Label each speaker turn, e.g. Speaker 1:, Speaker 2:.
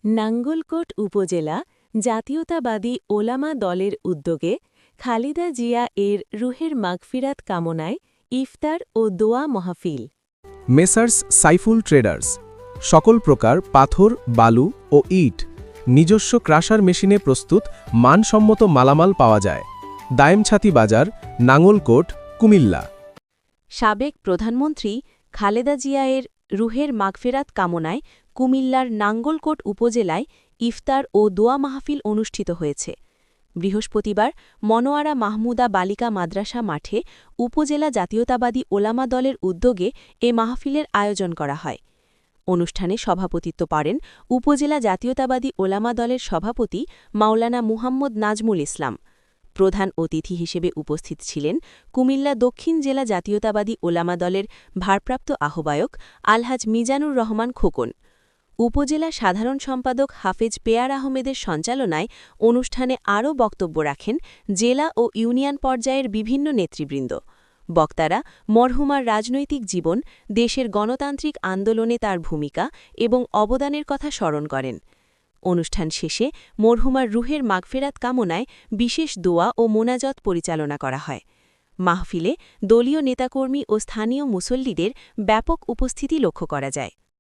Speaker 1: নাঙ্গলকোট উপজেলা জাতীয়তাবাদী ওলামা দলের উদ্যোগে খালেদা জিয়া এর রুহের মাগফিরাত কামনায় ইফতার ও দোয়া মাহফিল।
Speaker 2: মেসার্স সাইফুল ট্রেডার্স সকল প্রকার পাথর, বালু ও ইট নিজস্ব ক্রাশার মেশিনে প্রস্তুত মানসম্মত মালামাল পাওয়া যায়। দায়েমছাতি বাজার, নাঙ্গলকোট, কুমিল্লা।
Speaker 1: সাবেক প্রধানমন্ত্রী খালেদা জিয়া এর রুহের মাগফিরাত কামনায় কুমিল্লার নাঙ্গলকোট উপজেলায় ইফতার ও দোয়া মাহফিল অনুষ্ঠিত হয়েছে। বৃহস্পতিবার মনোয়ারা মাহমুদা বালিকা মাদ্রাসা মাঠে উপজেলা জাতীয়তাবাদী ওলামা দলের উদ্যোগে এ মাহফিলের আয়োজন করা হয়। অনুষ্ঠানে সভাপতিত্ব করেন উপজেলা জাতীয়তাবাদী ওলামা দলের সভাপতি মাওলানা মুহাম্মদ নাজমুল ইসলাম। প্রধান অতিথি হিসেবে উপস্থিত ছিলেন কুমিল্লা দক্ষিণ জেলা জাতীয়তাবাদী ওলামা দলের ভারপ্রাপ্ত আহ্বায়ক আলহাজ মিজানুর রহমান খোকন। উপজেলা সাধারণ সম্পাদক হাফেজ পেয়ার আহমেদের সঞ্চালনায় অনুষ্ঠানে আরও বক্তব্য রাখেন জেলা ও ইউনিয়ন পর্যায়ের বিভিন্ন নেতৃবৃন্দ। বক্তারা মরহুমার রাজনৈতিক জীবন, দেশের গণতান্ত্রিক আন্দোলনে তার ভূমিকা এবং অবদানের কথা স্মরণ করেন। অনুষ্ঠান শেষে মরহুমার রুহের মাগফিরাত কামনায় বিশেষ দোয়া ও মোনাজাত পরিচালনা করা হয়। মাহফিলে দলীয় নেতাকর্মী ও স্থানীয় মুসল্লিদের ব্যাপক উপস্থিতি লক্ষ্য করা যায়।